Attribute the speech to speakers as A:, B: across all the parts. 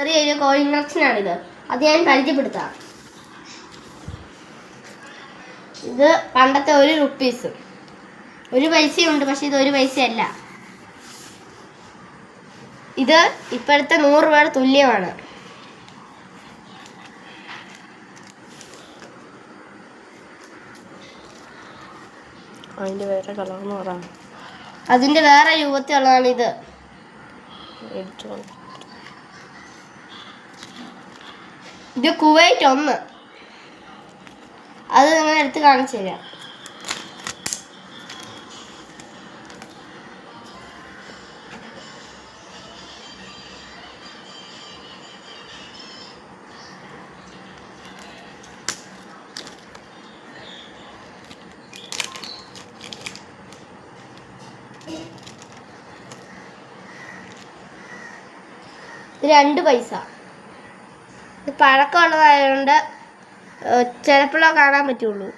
A: ചെറിയൊരു കോയിൻ കളക്ഷനാണിത്. അത് ഞാൻ പരിചയപ്പെടുത്താം. ഇത് പണ്ടത്തെ 1 റുപ്പീസ്. 1 പൈസയുണ്ട്, പക്ഷെ ഇത് 1 പൈസയല്ല. ഇത് ഇപ്പോഴത്തെ 100 രൂപയുടെ തുല്യമാണ്.
B: അതിൻ്റെ വേറെ കളർന്ന് പറയാം.
A: അതിൻ്റെ വേറെ രൂപത്തിലുള്ളതാണ് ഇത്. ഇത് കുവൈറ്റ് 1. അത് നിങ്ങൾ എടുത്ത് കാണിച്ചു തരാം. ഇത് 2 പൈസ. ഇത് പഴക്കമുള്ളതായതുകൊണ്ട് ചിലപ്പോഴേ കാണാൻ പറ്റുള്ളൂ.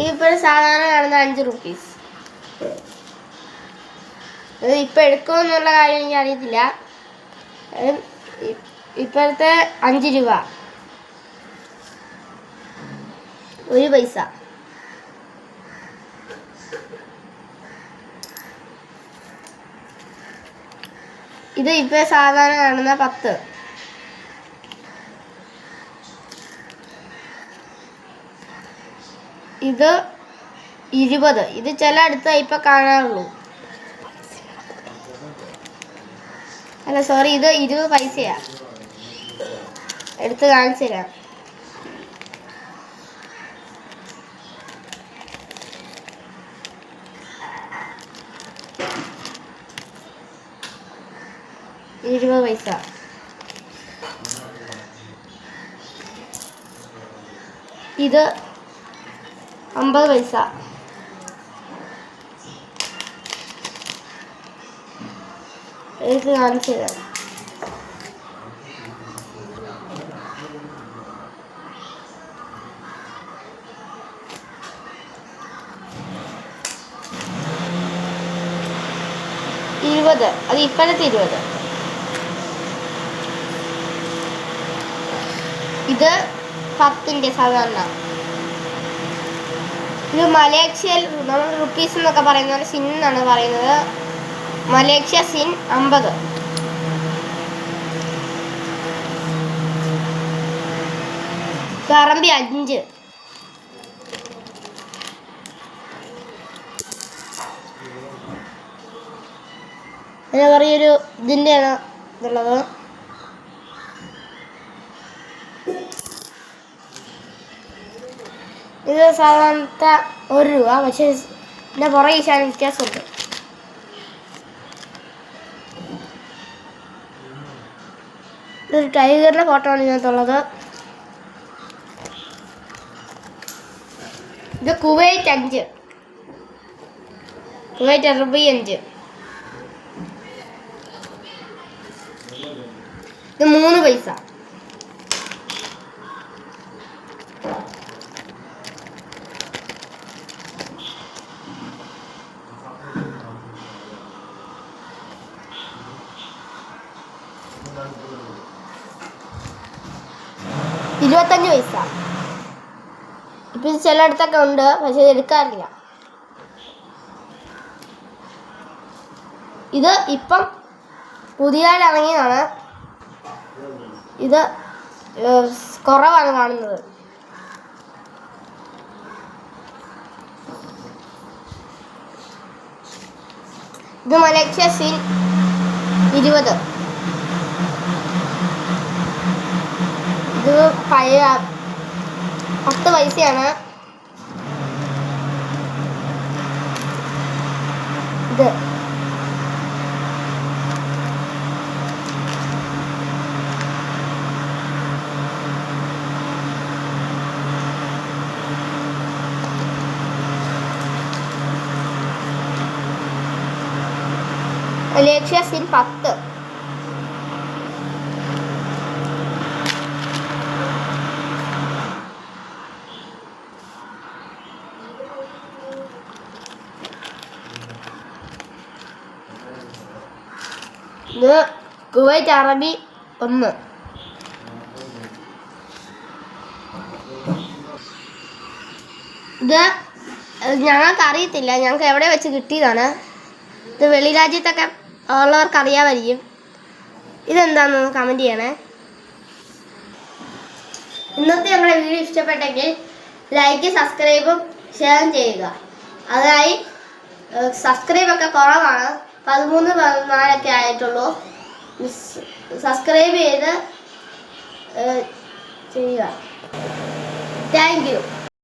A: ഇതിപ്പോൾ സാധാരണ കാണുന്ന 5 റുപ്പീസ്. ഇത് ഇപ്പം എടുക്കുമെന്നുള്ള കാര്യം എനിക്ക് അറിയത്തില്ല. ഇപ്പോഴത്തെ 5 രൂപ, 1 പൈസ. ഇത് ഇപ്പോൾ സാധാരണ കാണുന്ന 10. ഇത് 20. ഇത് ചില അടുത്ത് ഇപ്പം കാണാറുള്ളൂ. അല്ല സോറി, ഇത് 20 പൈസയാ. എടുത്ത് കാണിച്ചു തരാം. പൈസ. ഇത് 50 പൈസ. എടുത്ത് കാണിച്ചു തരാം. അത് ഇപ്പോഴത്തെ 20. ഇത് 10ൻ്റെ സാധാരണ. ഇത് മലേഷ്യയിൽ നമ്മൾ റുപ്പീസ് എന്നൊക്കെ പറയുന്നത് സിൻ എന്നാണ് പറയുന്നത്. മലേഷ്യ സിൻ 50. കറമ്പി 5. അങ്ങനെ പറയൊരു ഇതിൻ്റെയാണ് ഇതുള്ളത്. ഇത് സാധാരണത്തെ 1 രൂപ, പക്ഷേ ഇതിൻ്റെ പുറകെ ശാലം വ്യത്യാസമുണ്ട്. ഇതൊരു ടൈഗറിൻ്റെ ഫോട്ടോ ആണ് ഇതിനകത്തുള്ളത്. ഇത് കുവൈറ്റ് 5. കുവൈറ്റ് അറബി 5. ഇത് 3 പൈസ. ഇത് 25 പൈസ. ഇപ്പം ഇത് ചിലയിടത്തൊക്കെ ഉണ്ട്, പക്ഷെ ഇത് എടുക്കാറില്ല. ഇത് ഇപ്പം പുതിയതായിട്ട് ഇറങ്ങിയതാണ്. ഇത് കുറവാണ് കാണുന്നത്. ഇത് മലേഷ്യ സിൻ 20. ഇത് പഴയ 10 പൈസയാണ്. ഇത് മലേഷ്യ സിൻ 10. ഇത് കുവൈറ്റ് അറബി 1. ഇത് ഞങ്ങൾക്ക് അറിയത്തില്ല, ഞങ്ങൾക്ക് എവിടെ വെച്ച് കിട്ടിയതാണ്. ഇത് വെളി രാജ്യത്തൊക്കെ ഉള്ളവർക്ക് അറിയാമായിരിക്കും. ഇതെന്താണെന്ന് കമൻറ്റ് ചെയ്യണേ. ഇന്നത്തെ ഞങ്ങളുടെ വീഡിയോ ഇഷ്ടപ്പെട്ടെങ്കിൽ ലൈക്ക്, സബ്സ്ക്രൈബും ഷെയറും ചെയ്യുക. അതായി സബ്സ്ക്രൈബൊക്കെ കുറവാണ്, 13-14 ആയിട്ടുള്ളൂ. സബ്സ്ക്രൈബ് ചെയ്ത് ചെയ്യുക. Thank you.